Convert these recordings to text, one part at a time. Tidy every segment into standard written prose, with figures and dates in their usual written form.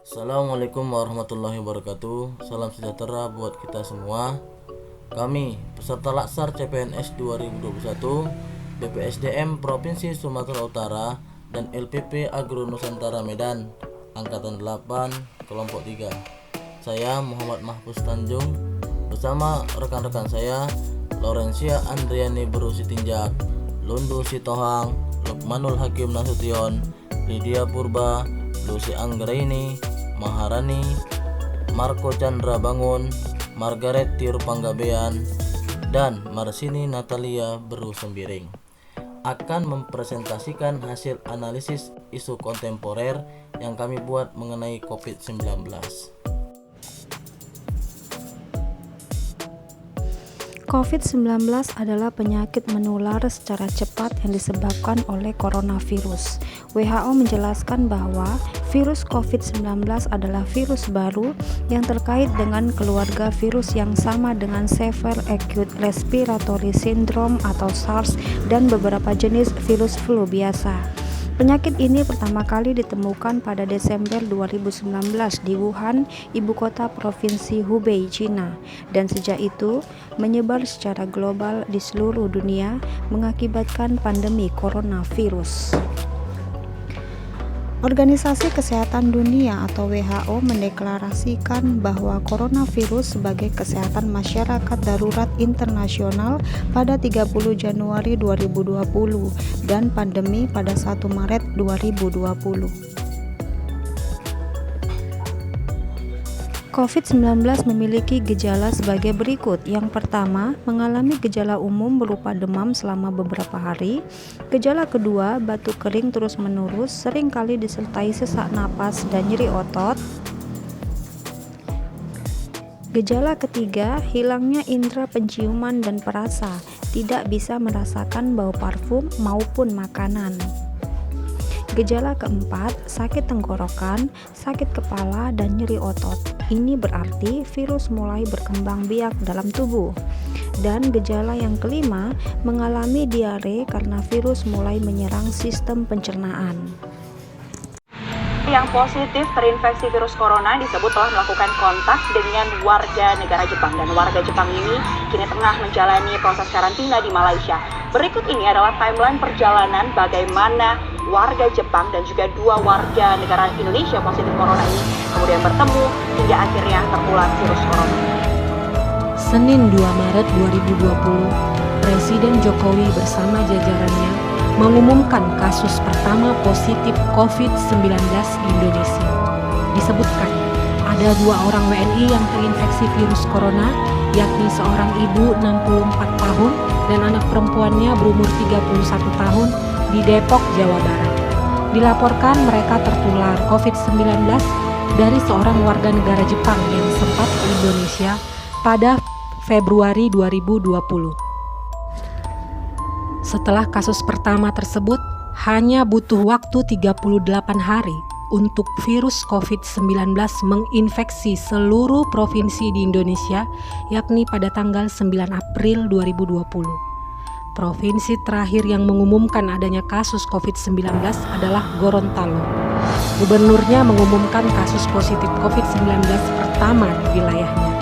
Assalamualaikum warahmatullahi wabarakatuh. Salam sejahtera buat kita semua. Kami peserta Laksar CPNS 2021 BPSDM Provinsi Sumatera Utara dan LPP Agro Nusantara Medan Angkatan 8 Kelompok 3. Saya Muhammad Mahfuz Tanjung bersama rekan-rekan saya Laurencia Andriani Beru Sitinjak, Lundu Sitohang, Lukmanul Hakim Nasution, Lydia Purba, Lucy Anggraini, Maharani, Marco Chandra Bangun, Margaret Tiur Panggabean, dan Marsini Natalia Beru Sembiring akan mempresentasikan hasil analisis isu kontemporer yang kami buat mengenai COVID-19. COVID-19 adalah penyakit menular secara cepat yang disebabkan oleh coronavirus. WHO menjelaskan bahwa virus COVID-19 adalah virus baru yang terkait dengan keluarga virus yang sama dengan Severe Acute Respiratory Syndrome atau SARS dan beberapa jenis virus flu biasa. Penyakit ini pertama kali ditemukan pada Desember 2019 di Wuhan, ibu kota provinsi Hubei, China, dan sejak itu menyebar secara global di seluruh dunia mengakibatkan pandemi coronavirus. Organisasi Kesehatan Dunia atau WHO mendeklarasikan bahwa coronavirus sebagai kesehatan masyarakat darurat internasional pada 30 Januari 2020 dan pandemi pada 1 Maret 2020. COVID-19 memiliki gejala sebagai berikut. Yang pertama, mengalami gejala umum berupa demam selama beberapa hari. Gejala kedua, batuk kering terus-menerus, seringkali disertai sesak napas dan nyeri otot. Gejala ketiga, hilangnya indera penciuman dan perasa, tidak bisa merasakan bau parfum maupun makanan. Gejala keempat, sakit tenggorokan, sakit kepala, dan nyeri otot. Ini berarti virus mulai berkembang biak dalam tubuh. Dan gejala yang kelima, mengalami diare karena virus mulai menyerang sistem pencernaan. Yang positif terinfeksi virus corona disebut telah melakukan kontak dengan warga negara Jepang, dan warga Jepang ini kini tengah menjalani proses karantina di Malaysia. Berikut ini adalah timeline perjalanan bagaimana warga Jepang dan juga dua warga negara Indonesia positif corona ini kemudian bertemu hingga akhirnya tertular virus corona. Senin 2 Maret 2020, Presiden Jokowi bersama jajarannya mengumumkan kasus pertama positif COVID-19 di Indonesia. Disebutkan ada 2 orang WNI yang terinfeksi virus corona, yakni seorang ibu 64 tahun dan anak perempuannya berumur 31 tahun di Depok, Jawa Barat. Dilaporkan mereka tertular COVID-19 dari seorang warga negara Jepang yang sempat ke Indonesia pada Februari 2020. Setelah kasus pertama tersebut, hanya butuh waktu 38 hari untuk virus COVID-19 menginfeksi seluruh provinsi di Indonesia, yakni pada tanggal 9 April 2020. Provinsi terakhir yang mengumumkan adanya kasus COVID-19 adalah Gorontalo. Gubernurnya mengumumkan kasus positif COVID-19 pertama di wilayahnya.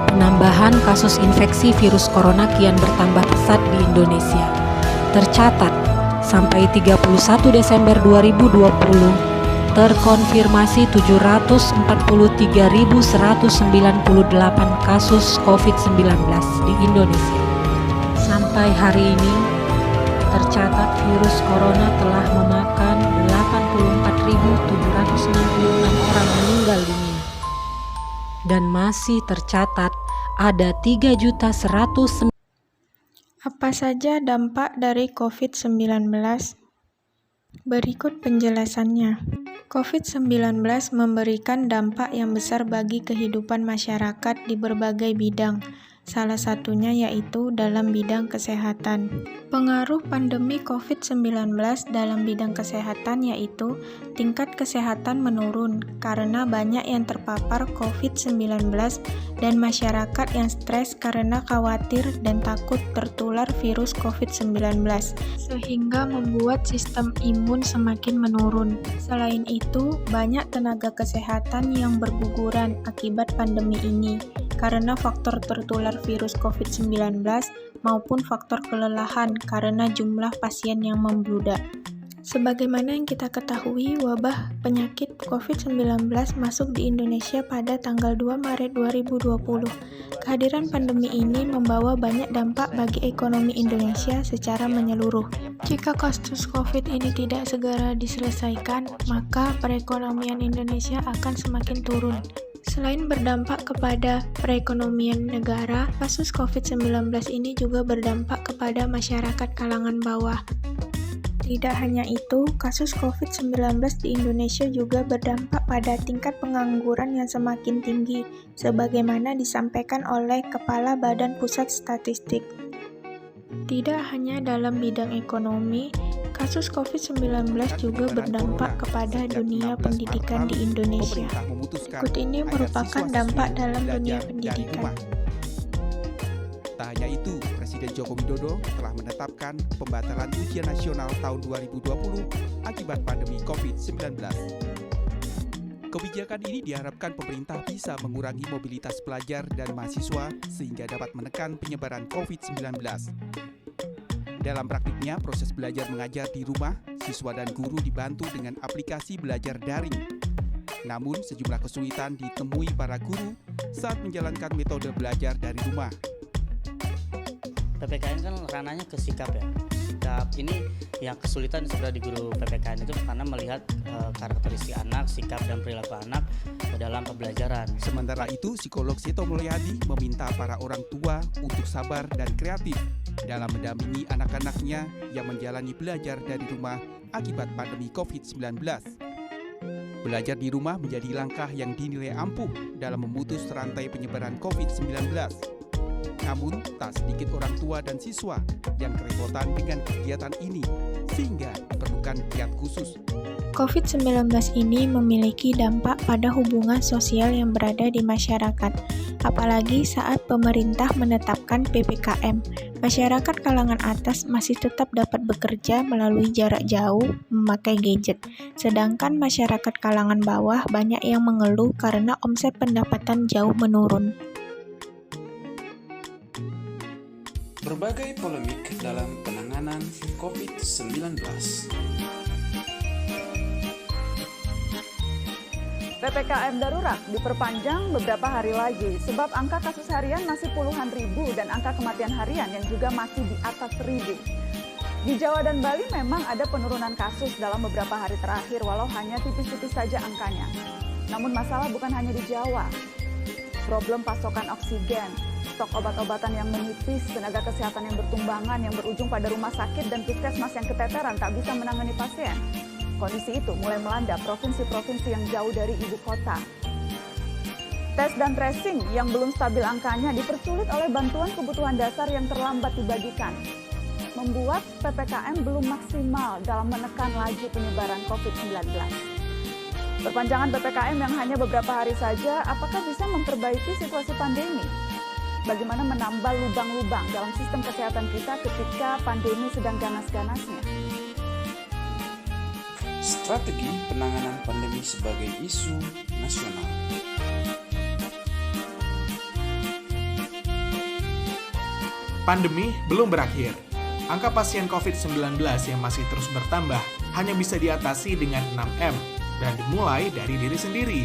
Penambahan kasus infeksi virus corona kian bertambah pesat di Indonesia. Tercatat, sampai 31 Desember 2020, terkonfirmasi 743.198 kasus COVID-19 di Indonesia. Sampai hari ini, tercatat virus corona telah memakan 84.766 orang meninggal dunia. Dan masih tercatat ada 3.100.000. Apa saja dampak dari COVID-19? Berikut penjelasannya. COVID-19 memberikan dampak yang besar bagi kehidupan masyarakat di berbagai bidang. salah satunya yaitu dalam bidang kesehatan. Pengaruh pandemi COVID-19 dalam bidang kesehatan yaitu tingkat kesehatan menurun karena banyak yang terpapar COVID-19 dan masyarakat yang stres karena khawatir dan takut tertular virus COVID-19, sehingga membuat sistem imun semakin menurun. Selain itu, banyak tenaga kesehatan yang berguguran akibat pandemi ini karena faktor tertular virus COVID-19 maupun faktor kelelahan karena jumlah pasien yang membludak. Sebagaimana yang kita ketahui, wabah penyakit COVID-19 masuk di Indonesia pada tanggal 2 Maret 2020. Kehadiran pandemi ini membawa banyak dampak bagi ekonomi Indonesia secara menyeluruh. Jika kasus COVID ini tidak segera diselesaikan, maka perekonomian Indonesia akan semakin turun. Selain berdampak kepada perekonomian negara, kasus COVID-19 ini juga berdampak kepada masyarakat kalangan bawah. Tidak hanya itu, kasus COVID-19 di Indonesia juga berdampak pada tingkat pengangguran yang semakin tinggi, sebagaimana disampaikan oleh Kepala Badan Pusat Statistik. Tidak hanya dalam bidang ekonomi, kasus COVID-19 juga berdampak kepada dunia pendidikan di Indonesia. Berikut ini merupakan dampak dalam dunia pendidikan. Tak hanya itu, Presiden Joko Widodo telah menetapkan pembatalan ujian nasional tahun 2020 akibat pandemi COVID-19. Kebijakan ini diharapkan pemerintah bisa mengurangi mobilitas pelajar dan mahasiswa sehingga dapat menekan penyebaran COVID-19. Dalam praktiknya, proses belajar mengajar di rumah, siswa dan guru dibantu dengan aplikasi belajar daring. Namun, sejumlah kesulitan ditemui para guru saat menjalankan metode belajar dari rumah. PPKN kan ranahnya ke sikap ya. Sikap ini yang kesulitan sebenarnya di guru PPKN itu karena melihat karakteristik anak, sikap dan perilaku anak dalam pembelajaran. Sementara itu, psikolog Seto Mulyadi meminta para orang tua untuk sabar dan kreatif dalam mendampingi anak-anaknya yang menjalani belajar dari rumah akibat pandemi COVID-19. Belajar di rumah menjadi langkah yang dinilai ampuh dalam memutus rantai penyebaran COVID-19. Namun, tak sedikit orang tua dan siswa yang kerepotan dengan kegiatan ini, sehingga diperlukan kiat khusus. COVID-19 ini memiliki dampak pada hubungan sosial yang berada di masyarakat, apalagi saat pemerintah menetapkan PPKM. Masyarakat kalangan atas masih tetap dapat bekerja melalui jarak jauh memakai gadget, sedangkan masyarakat kalangan bawah banyak yang mengeluh karena omset pendapatan jauh menurun. Berbagai polemik dalam penanganan COVID-19. PPKM darurat diperpanjang beberapa hari lagi sebab angka kasus harian masih puluhan ribu dan angka kematian harian yang juga masih di atas 1.000. Di Jawa dan Bali memang ada penurunan kasus dalam beberapa hari terakhir walau hanya tipis-tipis saja angkanya. Namun masalah bukan hanya di Jawa. Problem pasokan oksigen, stok obat-obatan yang menipis, tenaga kesehatan yang bertumbangan yang berujung pada rumah sakit dan puskesmas yang keteteran tak bisa menangani pasien. Kondisi itu mulai melanda provinsi-provinsi yang jauh dari ibu kota. Tes dan tracing yang belum stabil angkanya dipersulit oleh bantuan kebutuhan dasar yang terlambat dibagikan. Membuat PPKM belum maksimal dalam menekan laju penyebaran COVID-19. Perpanjangan PPKM yang hanya beberapa hari saja, apakah bisa memperbaiki situasi pandemi? Bagaimana menambal lubang-lubang dalam sistem kesehatan kita ketika pandemi sedang ganas-ganasnya? Strategi penanganan pandemi sebagai isu nasional. Pandemi belum berakhir. Angka pasien COVID-19 yang masih terus bertambah hanya bisa diatasi dengan 6M dan dimulai dari diri sendiri.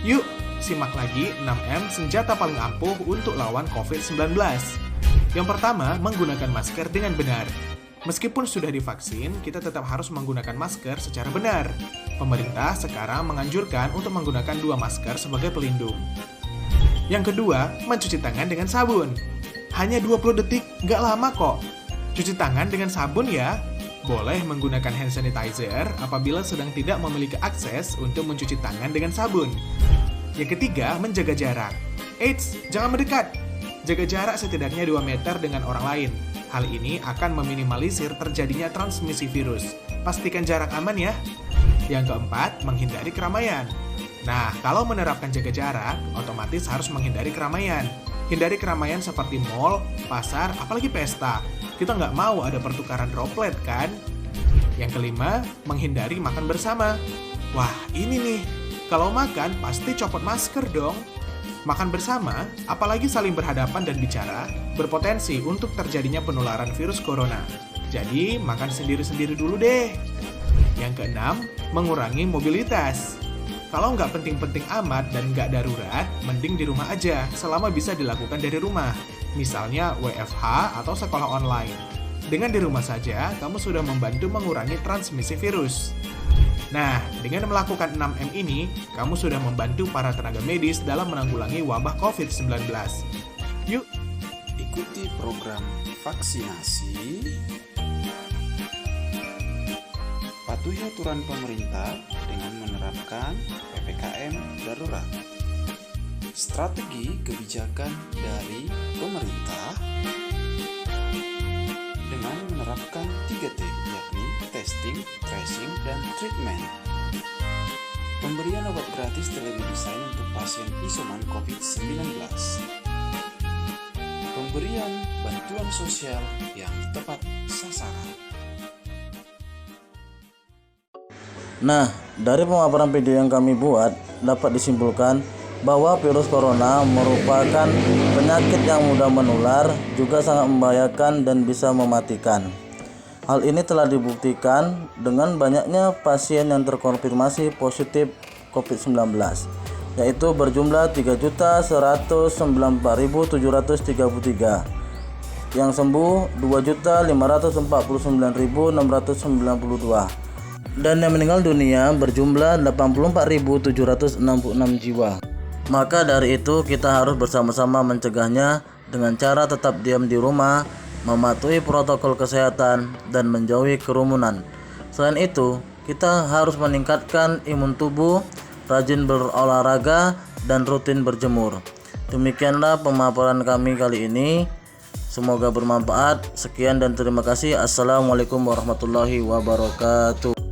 Yuk, simak lagi 6M senjata paling ampuh untuk lawan COVID-19. Yang pertama, menggunakan masker dengan benar. Meskipun sudah divaksin, kita tetap harus menggunakan masker secara benar. Pemerintah sekarang menganjurkan untuk menggunakan 2 masker sebagai pelindung. Yang kedua, mencuci tangan dengan sabun. Hanya 20 detik, nggak lama kok. Cuci tangan dengan sabun ya. Boleh menggunakan hand sanitizer apabila sedang tidak memiliki akses untuk mencuci tangan dengan sabun. Yang ketiga, menjaga jarak. Eits, jangan mendekat. Jaga jarak setidaknya 2 meter dengan orang lain. Hal ini akan meminimalisir terjadinya transmisi virus. Pastikan jarak aman ya. Yang keempat, menghindari keramaian. Nah, kalau menerapkan jaga jarak, otomatis harus menghindari keramaian. Hindari keramaian seperti mall, pasar, apalagi pesta. Kita nggak mau ada pertukaran droplet kan? Yang kelima, menghindari makan bersama. Wah, ini nih. Kalau makan, pasti copot masker dong. Makan bersama, apalagi saling berhadapan dan bicara, berpotensi untuk terjadinya penularan virus corona. Jadi, makan sendiri-sendiri dulu deh. Yang keenam, mengurangi mobilitas. Kalau nggak penting-penting amat dan nggak darurat, mending di rumah aja, selama bisa dilakukan dari rumah. Misalnya WFH atau sekolah online. Dengan di rumah saja, kamu sudah membantu mengurangi transmisi virus. Nah, dengan melakukan 6M ini, kamu sudah membantu para tenaga medis dalam menanggulangi wabah COVID-19. Yuk, Ikuti program vaksinasi, patuhi aturan pemerintah dengan menerapkan PPKM darurat. Strategi kebijakan dari pemerintah dengan menerapkan 3T, yakni testing, tracing, dan treatment. Pemberian obat gratis telemedicine untuk pasien isoman COVID-19. Pemberian bantuan sosial yang tepat sasaran. Nah, dari pemaparan video yang kami buat, dapat disimpulkan bahwa virus corona merupakan penyakit yang mudah menular, juga sangat membahayakan dan bisa mematikan. Hal ini telah dibuktikan dengan banyaknya pasien yang terkonfirmasi positif COVID-19, yaitu berjumlah 3.194.733, yang sembuh 2.549.692, dan yang meninggal dunia berjumlah 84.766 jiwa. Maka dari itu kita harus bersama-sama mencegahnya dengan cara tetap diam di rumah, mematuhi protokol kesehatan, dan menjauhi kerumunan. Selain itu, kita harus meningkatkan imun tubuh, rajin berolahraga, dan rutin berjemur. Demikianlah pemaparan kami kali ini. Semoga bermanfaat. Sekian dan terima kasih. Assalamualaikum warahmatullahi wabarakatuh.